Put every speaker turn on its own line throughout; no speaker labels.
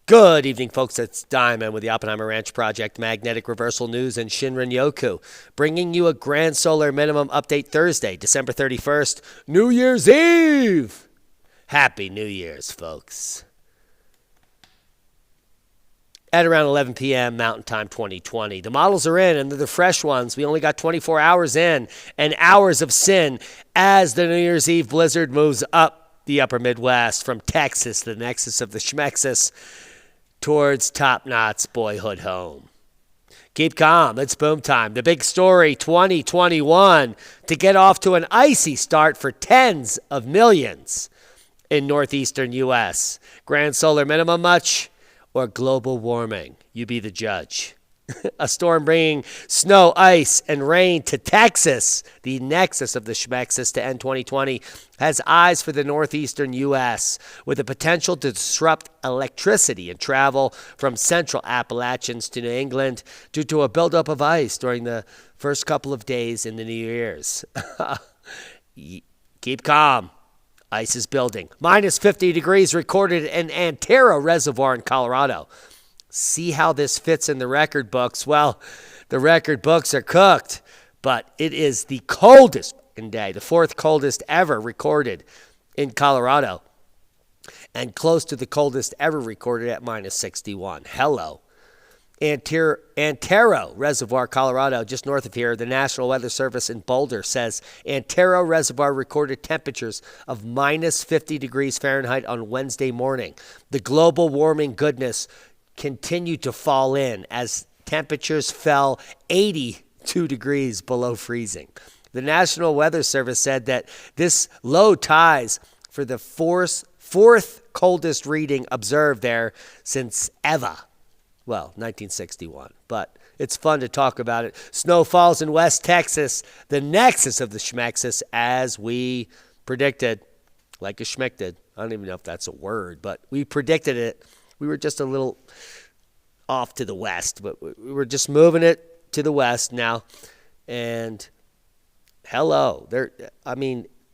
Good evening, folks. It's Diamond with the Oppenheimer Ranch Project, Magnetic Reversal News, and Shinrin Yoku, bringing you a grand solar minimum update Thursday, December 31st, New Year's Eve. Happy New Year's, folks. At around 11 p.m. Mountain Time 2020. The models are in, and they're the fresh ones. We only got 24 hours in, and hours of sin as the New Year's Eve blizzard moves up the upper Midwest from Texas, the nexus of the Schmexus, towards Top Knot's boyhood home. Keep calm. It's boom time. The big story 2021 to get off to an icy start for tens of millions in northeastern U.S. Grand solar minimum much or global warming? You be the judge. A storm bringing snow, ice, and rain to Texas, the nexus of the Schmexus to end 2020, has eyes for the northeastern U.S. with the potential to disrupt electricity and travel from central Appalachians to New England due to a buildup of ice during the first couple of days in the New Year's. Keep calm. Ice is building. Minus 50 degrees recorded in Antero Reservoir in Colorado. See how this fits in the record books? Well, the record books are cooked, but it is the coldest day, the fourth coldest ever recorded in Colorado, and close to the coldest ever recorded at minus 61. Hello. Antero Reservoir, Colorado, just north of here, the National Weather Service in Boulder says Antero Reservoir recorded temperatures of minus 50 degrees Fahrenheit on Wednesday morning. The global warming goodness continued to fall in as temperatures fell 82 degrees below freezing. The National Weather Service said that this low ties for the fourth coldest reading observed there since ever. Well, 1961. But it's fun to talk about it. Snow falls in West Texas, the nexus of the Schmexus, as we predicted, like a schmick did. I don't even know if that's a word, but we predicted it. We were just a little off to the west, but we were just moving it to the west now. And hello,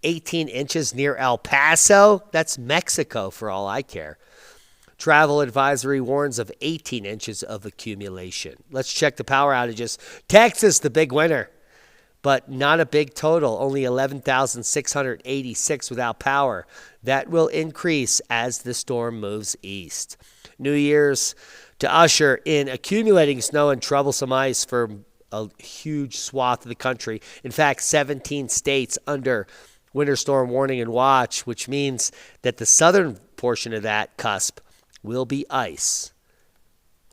18 inches near El Paso. That's Mexico for all I care. Travel advisory warns of 18 inches of accumulation. Let's check the power outages. Texas, the big winner, but not a big total. Only 11,686 without power. That will increase as the storm moves east. New Year's to usher in accumulating snow and troublesome ice for a huge swath of the country. In fact, 17 states under winter storm warning and watch, which means that the southern portion of that cusp will be ice.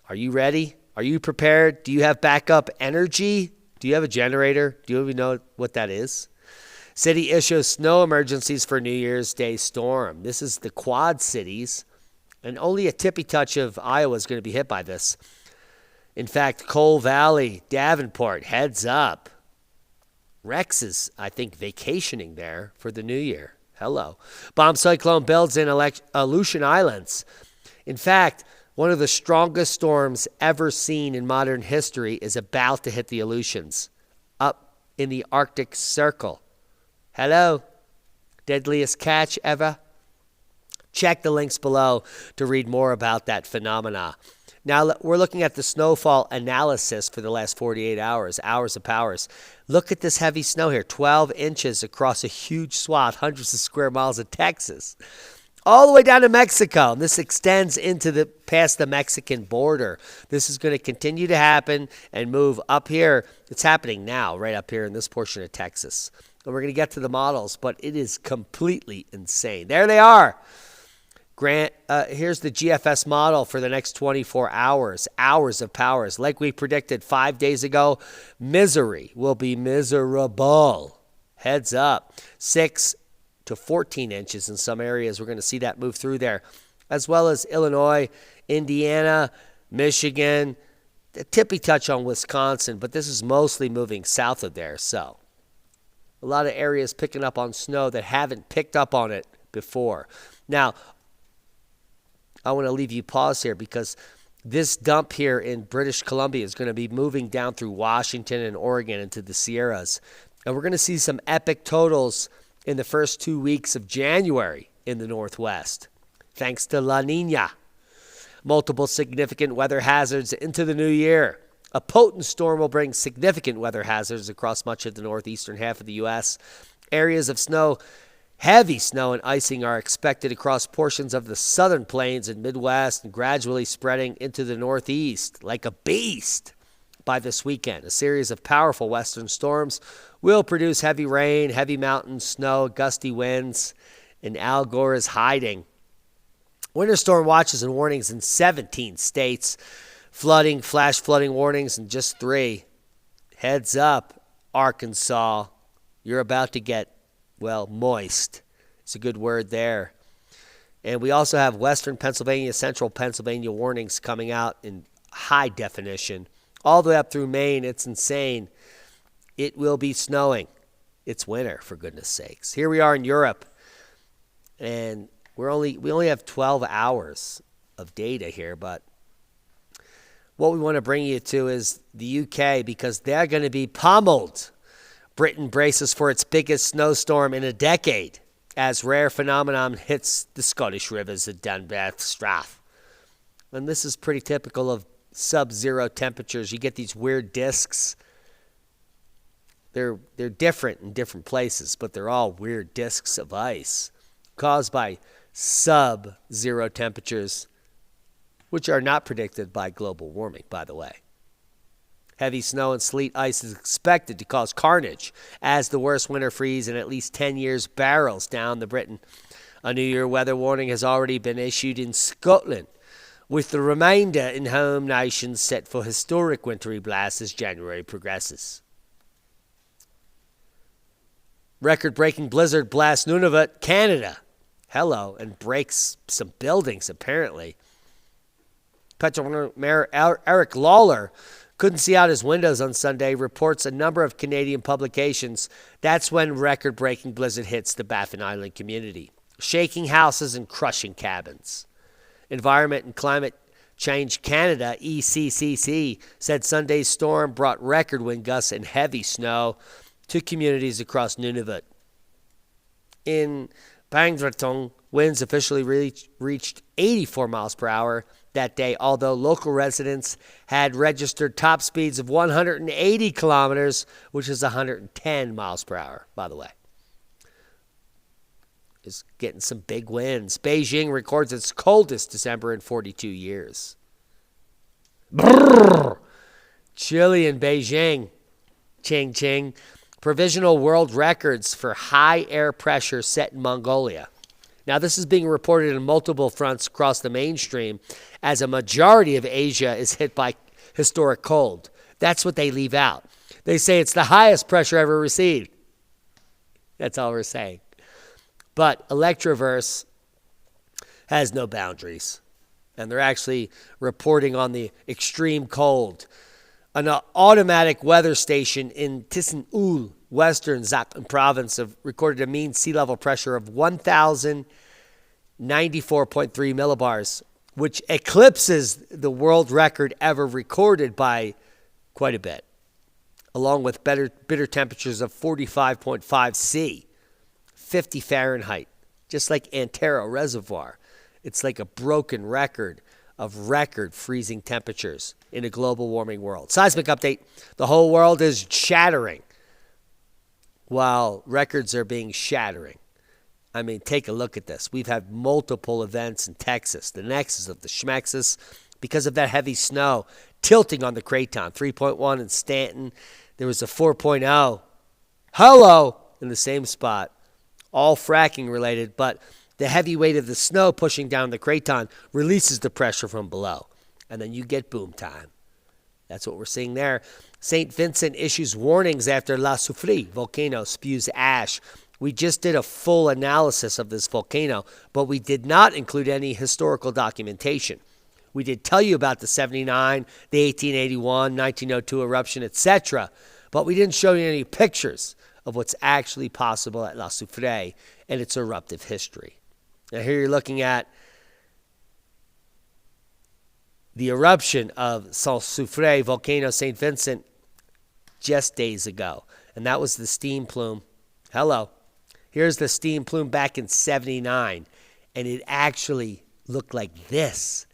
Are you ready? Are you prepared? Do you have backup energy? Do you have a generator? Do you even know what that is? City issues snow emergencies for New Year's Day storm. This is the Quad Cities, and only a tippy touch of Iowa is going to be hit by this. In fact, Coal Valley, Davenport, heads up. Rex is, I think, vacationing there for the new year. Hello. Bomb cyclone builds in Aleutian Islands. In fact, one of the strongest storms ever seen in modern history is about to hit the Aleutians up in the Arctic Circle. Hello. Deadliest catch ever? Check the links below to read more about that phenomena. Now, we're looking at the snowfall analysis for the last 48 hours of powers. Look at this heavy snow here, 12 inches across a huge swath, hundreds of square miles of Texas, all the way down to Mexico. And this extends into past the Mexican border. This is going to continue to happen and move up here. It's happening now, right up here in this portion of Texas. And we're going to get to the models, but it is completely insane. There they are. Here's the GFS model for the next 24 hours of powers. Like we predicted 5 days ago, misery will be miserable. Heads up, 6 to 14 inches in some areas. We're going to see that move through there, as well as Illinois, Indiana, Michigan, a tippy touch on Wisconsin, but this is mostly moving south of there. So a lot of areas picking up on snow that haven't picked up on it before. Now, I want to leave you pause here because this dump here in British Columbia is going to be moving down through Washington and Oregon into the Sierras. And we're going to see some epic totals in the first 2 weeks of January in the Northwest, thanks to La Nina. multiple significant weather hazards into the new year. A potent storm will bring significant weather hazards across much of the northeastern half of the U.S. Areas of snow, heavy snow and icing are expected across portions of the southern plains and Midwest and gradually spreading into the northeast like a beast. By this weekend, a series of powerful western storms will produce heavy rain, heavy mountain snow, gusty winds, and Al Gore is hiding. Winter storm watches and warnings in 17 states. Flooding, flash flooding warnings in just 3. Heads up, Arkansas. You're about to get, moist. It's a good word there. And we also have western Pennsylvania, central Pennsylvania warnings coming out in high definition. All the way up through Maine. It's insane. It will be snowing. It's winter, for goodness sakes. Here we are in Europe, and we only have 12 hours of data here, but what we want to bring you to is the UK, because they're going to be pummeled. Britain braces for its biggest snowstorm in a decade as rare phenomenon hits the Scottish rivers at Dunbarth Strath. And this is pretty typical of sub-zero temperatures. You get these weird discs. They're different in different places, but they're all weird discs of ice caused by sub-zero temperatures, which are not predicted by global warming, by the way. Heavy snow and sleet ice is expected to cause carnage as the worst winter freeze in at least 10 years barrels down the Britain. A New Year weather warning has already been issued in Scotland, with the remainder in home nations set for historic wintry blasts as January progresses. Record-breaking blizzard blasts Nunavut, Canada. Hello, and breaks some buildings, apparently. Petro Mayor Eric Lawler couldn't see out his windows on Sunday, reports a number of Canadian publications. That's when record-breaking blizzard hits the Baffin Island community, shaking houses and crushing cabins. Environment and Climate Change Canada, ECCC, said Sunday's storm brought record wind gusts and heavy snow to communities across Nunavut. In Bangratong, winds officially reached 84 miles per hour that day, although local residents had registered top speeds of 180 kilometers, which is 110 miles per hour, by the way. Is getting some big winds. Beijing records its coldest December in 42 years. Brrr. Chilly in Beijing. Ching ching. Provisional world records for high air pressure set in Mongolia. Now, this is being reported in multiple fronts across the mainstream as a majority of Asia is hit by historic cold. That's what they leave out. They say it's the highest pressure ever received. That's all we're saying. But Electroverse has no boundaries, and they're actually reporting on the extreme cold. An automatic weather station in Tisan-Ul, western Zappan province, have recorded a mean sea level pressure of 1,094.3 millibars, which eclipses the world record ever recorded by quite a bit, along with bitter temperatures of 45.5 C. 50 Fahrenheit, just like Antero Reservoir. It's like a broken record of record freezing temperatures in a global warming world. Seismic update. The whole world is shattering while records are being shattering. I mean, take a look at this. We've had multiple events in Texas, the nexus of the schmexus, because of that heavy snow tilting on the Craton. 3.1 in Stanton. There was a 4.0. Hello! In the same spot. All fracking related, but the heavy weight of the snow pushing down the Craton releases the pressure from below. And then you get boom time. That's what we're seeing there. St. Vincent issues warnings after La Soufrière volcano spews ash. We just did a full analysis of this volcano, but we did not include any historical documentation. We did tell you about the 79, the 1881, 1902 eruption, etc., but we didn't show you any pictures of what's actually possible at La Soufrière and its eruptive history. Now here you're looking at the eruption of Saint Soufrière volcano, St. Vincent, just days ago. And that was the steam plume. Hello. Here's the steam plume back in 79. And it actually looked like this.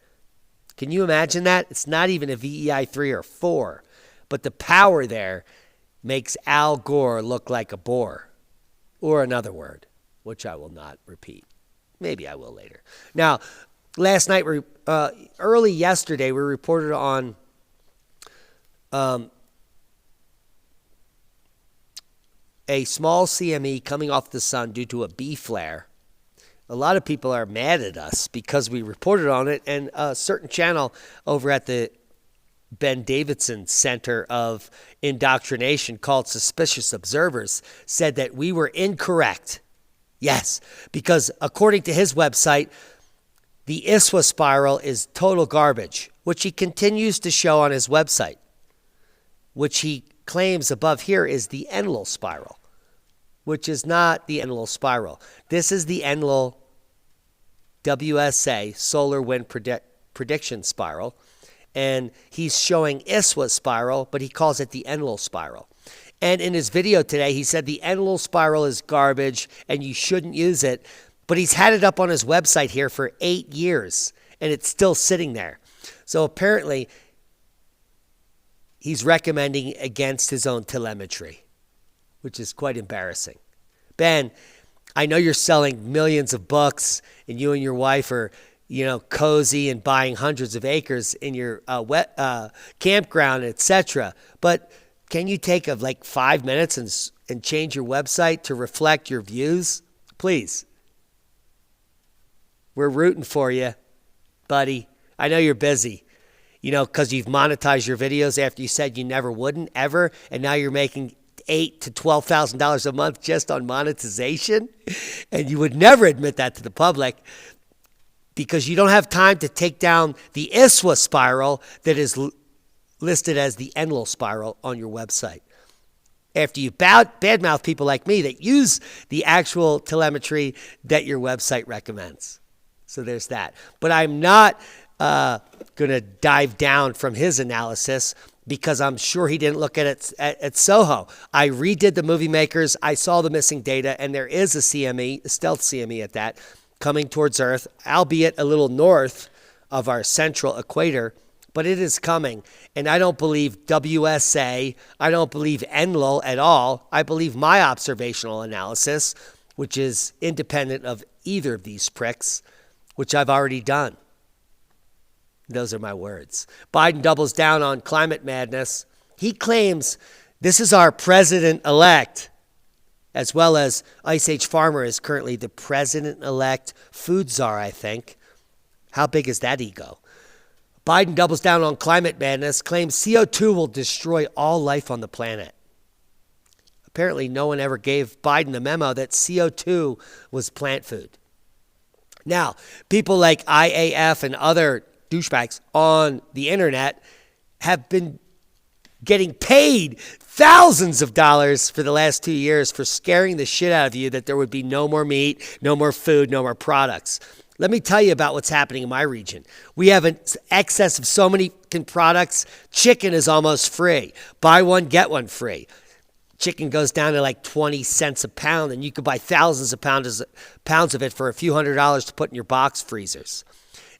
Can you imagine that? It's not even a VEI 3 or 4, but the power there makes Al Gore look like a bore, or another word, which I will not repeat. Maybe I will later. Now, last night, early yesterday, we reported on a small CME coming off the sun due to a B flare. A lot of people are mad at us because we reported on it, and a certain channel over at the Ben Davidson Center of Indoctrination called Suspicious Observers said that we were incorrect. Yes, because according to his website, the ISWA spiral is total garbage, which he continues to show on his website, which he claims above here is the Enlil spiral, which is not the Enlil spiral. This is the Enlil WSA, solar wind prediction spiral, and he's showing ISWA spiral, but he calls it the Enlil spiral. And in his video today, he said the Enlil spiral is garbage and you shouldn't use it, but he's had it up on his website here for 8 years, and it's still sitting there. So apparently, he's recommending against his own telemetry, which is quite embarrassing. Ben, I know you're selling millions of books, and you and your wife are, cozy and buying hundreds of acres in your campground, etc. But can you take 5 minutes and change your website to reflect your views? Please. We're rooting for you, buddy. I know you're busy, because you've monetized your videos after you said you never wouldn't ever, and now you're making $8,000 to $12,000 a month just on monetization, and you would never admit that to the public because you don't have time to take down the ISWA spiral that is listed as the Enlil spiral on your website. After you badmouth people like me that use the actual telemetry that your website recommends. So there's that. But I'm not going to dive down from his analysis because I'm sure he didn't look at it at Soho. I redid the movie makers. I saw the missing data, and there is a CME, a stealth CME at that, coming towards Earth, albeit a little north of our central equator, but it is coming. And I don't believe WSA, I don't believe Enlil at all. I believe my observational analysis, which is independent of either of these pricks, which I've already done. Those are my words. Biden doubles down on climate madness. He claims this is our president-elect, as well as Ice Age Farmer is currently the president-elect food czar, I think. How big is that ego? Biden doubles down on climate madness, claims CO2 will destroy all life on the planet. Apparently, no one ever gave Biden the memo that CO2 was plant food. Now, people like IAF and other douchebags on the internet have been getting paid thousands of dollars for the last 2 years for scaring the shit out of you that there would be no more meat, no more food, no more products. Let me tell you about what's happening in my region. We have an excess of so many products. Chicken is almost free. Buy one, get one free. Chicken goes down to 20 cents a pound, and you could buy thousands of pounds of it for a few $100s to put in your box freezers.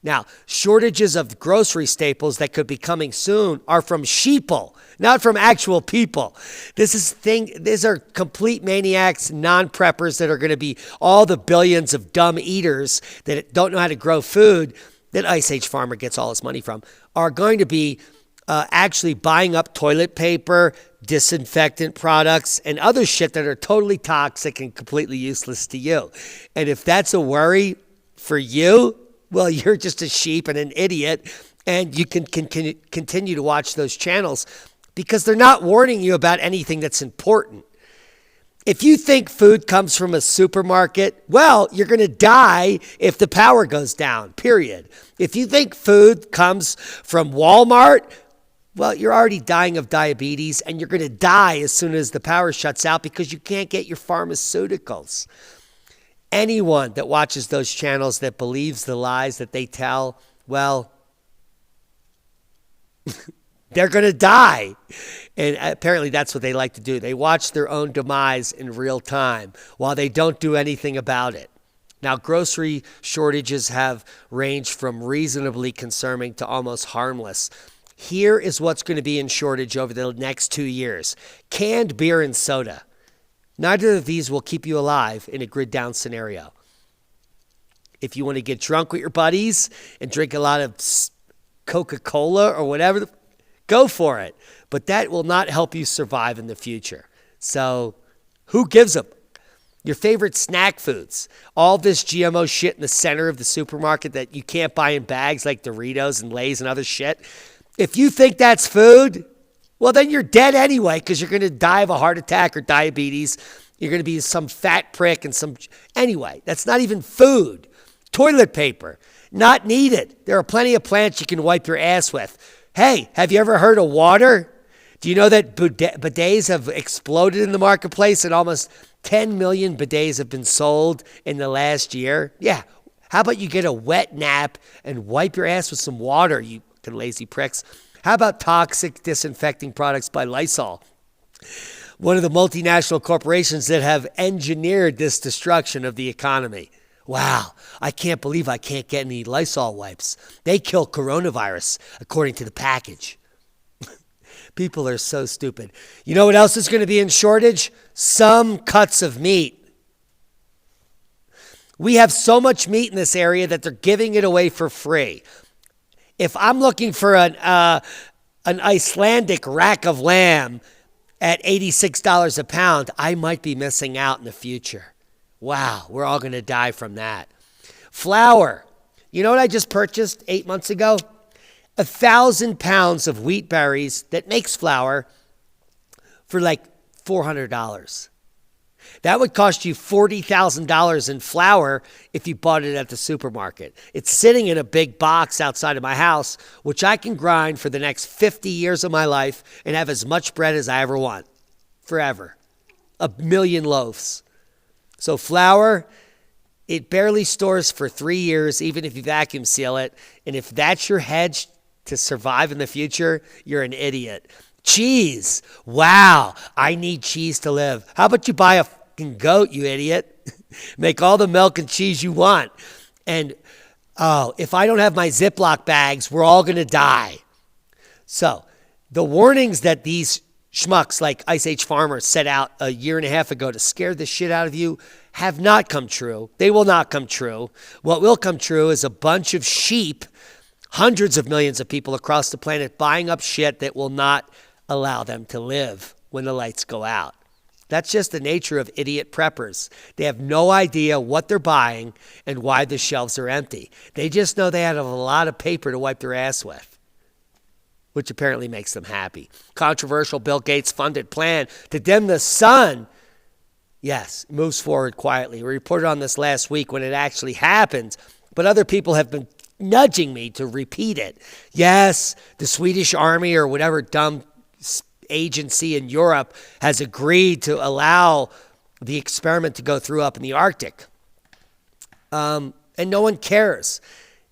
Now, shortages of grocery staples that could be coming soon are from sheeple, not from actual people. These are complete maniacs, non-preppers that are going to be all the billions of dumb eaters that don't know how to grow food that Ice Age Farmer gets all his money from, are going to be actually buying up toilet paper, disinfectant products, and other shit that are totally toxic and completely useless to you. And if that's a worry for you, well, you're just a sheep and an idiot, and you can continue to watch those channels because they're not warning you about anything that's important. If you think food comes from a supermarket, well, you're going to die if the power goes down, period. If you think food comes from Walmart, well, you're already dying of diabetes, and you're going to die as soon as the power shuts out because you can't get your pharmaceuticals. Anyone that watches those channels that believes the lies that they tell, well, they're going to die. And apparently that's what they like to do. They watch their own demise in real time while they don't do anything about it. Now, grocery shortages have ranged from reasonably concerning to almost harmless. Here is what's going to be in shortage over the next 2 years. Canned beer and soda. Neither of these will keep you alive in a grid down scenario. If you want to get drunk with your buddies and drink a lot of Coca-Cola or whatever, go for it. But that will not help you survive in the future. So who gives a... Your favorite snack foods, all this GMO shit in the center of the supermarket that you can't buy in bags like Doritos and Lay's and other shit. If you think that's food, well, then you're dead anyway, because you're going to die of a heart attack or diabetes. You're going to be some fat prick and some... Anyway, that's not even food. Toilet paper, not needed. There are plenty of plants you can wipe your ass with. Hey, have you ever heard of water? Do you know that bidets have exploded in the marketplace and almost 10 million bidets have been sold in the last year? Yeah. How about you get a wet nap and wipe your ass with some water, you lazy pricks? How about toxic disinfecting products by Lysol? One of the multinational corporations that have engineered this destruction of the economy. Wow, I can't believe I can't get any Lysol wipes. They kill coronavirus, according to the package. People are so stupid. You know what else is going to be in shortage? Some cuts of meat. We have so much meat in this area that they're giving it away for free. If I'm looking for an Icelandic rack of lamb at $86 a pound, I might be missing out in the future. Wow, we're all going to die from that. Flour. You know what I just purchased 8 months ago? 1,000 pounds of wheat berries that makes flour for like $400. That would cost you $40,000 in flour if you bought it at the supermarket. It's sitting in a big box outside of my house, which I can grind for the next 50 years of my life and have as much bread as I ever want. Forever. 1 million loaves. So flour, it barely stores for 3 years, even if you vacuum seal it. And if that's your hedge to survive in the future, you're an idiot. Cheese. Wow, I need cheese to live. How about you buy a fucking goat, you idiot? Make all the milk and cheese you want. And, if I don't have my Ziploc bags, we're all going to die. So the warnings that these schmucks like Ice Age Farmers set out a year and a half ago to scare the shit out of you have not come true. They will not come true. What will come true is a bunch of sheep, hundreds of millions of people across the planet buying up shit that will not allow them to live when the lights go out. That's just the nature of idiot preppers. They have no idea what they're buying and why the shelves are empty. They just know they have a lot of paper to wipe their ass with, which apparently makes them happy. Controversial Bill Gates funded plan to dim the sun. Yes, moves forward quietly. We reported on this last week when it actually happened, but other people have been nudging me to repeat it. Yes, the Swedish army or whatever dumb agency in Europe has agreed to allow the experiment to go through up in the Arctic. And no one cares.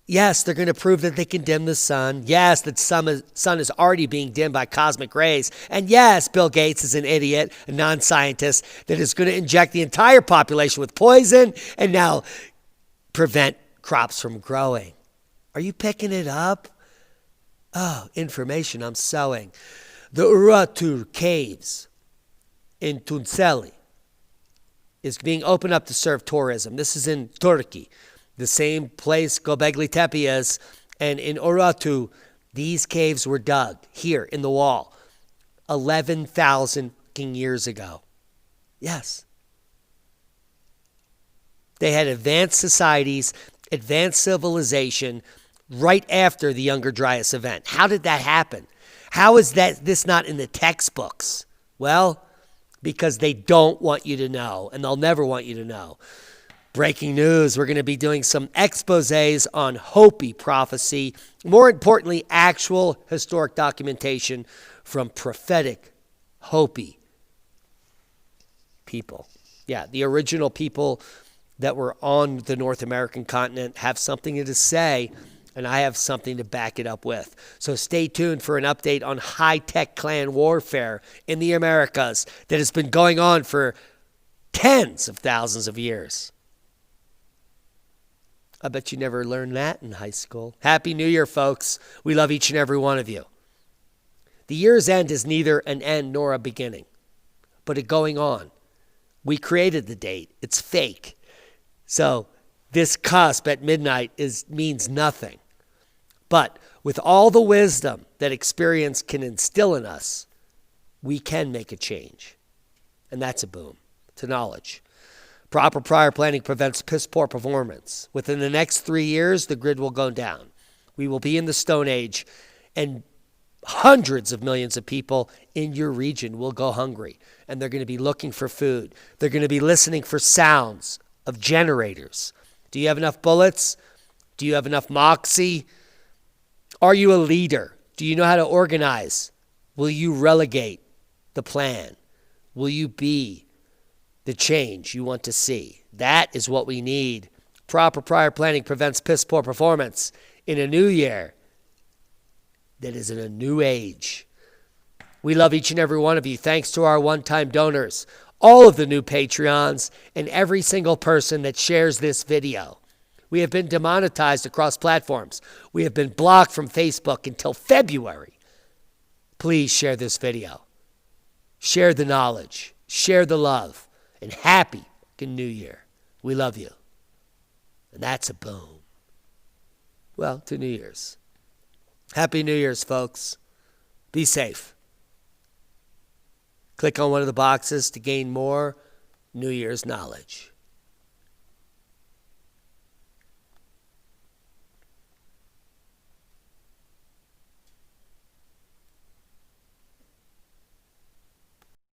Yes, they're going to prove that they can dim the sun. Yes, the sun is already being dimmed by cosmic rays. And yes, Bill Gates is an idiot, a non-scientist that is going to inject the entire population with poison and now prevent crops from growing. Are you picking it up? Oh, information I'm sowing. The Eruption caves in Tunceli is being opened up to serve tourism. This is in Turkey, the same place Göbekli Tepe is. And in Eruption, these caves were dug here in the wall 11,000 years ago. Yes. They had advanced societies, advanced civilization right after the Younger Dryas event. How did that happen? How is this not in the textbooks? Well, because they don't want you to know, and they'll never want you to know. Breaking news, we're going to be doing some exposés on Hopi prophecy. More importantly, actual historic documentation from prophetic Hopi people. Yeah, the original people that were on the North American continent have something to say, and I have something to back it up with. So stay tuned for an update on high-tech clan warfare in the Americas that has been going on for tens of thousands of years. I bet you never learned that in high school. Happy New Year, folks. We love each and every one of you. The year's end is neither an end nor a beginning, but a going on. We created the date. It's fake. So this cusp at midnight means nothing. But with all the wisdom that experience can instill in us, we can make a change. And that's a boom to knowledge. Proper prior planning prevents piss-poor performance. Within the next 3 years, the grid will go down. We will be in the Stone Age, and hundreds of millions of people in your region will go hungry, and they're going to be looking for food. They're going to be listening for sounds of generators. Do you have enough bullets? Do you have enough moxie? Are you a leader? Do you know how to organize? Will you relegate the plan? Will you be the change you want to see? That is what we need. Proper prior planning prevents piss-poor performance in a new year that is in a new age. We love each and every one of you. Thanks to our one-time donors, all of the new Patreons, and every single person that shares this video. We have been demonetized across platforms. We have been blocked from Facebook until February. Please share this video. Share the knowledge. Share the love. And happy New Year. We love you. And that's a boom. Well, to New Year's. Happy New Year's, folks. Be safe. Click on one of the boxes to gain more New Year's knowledge.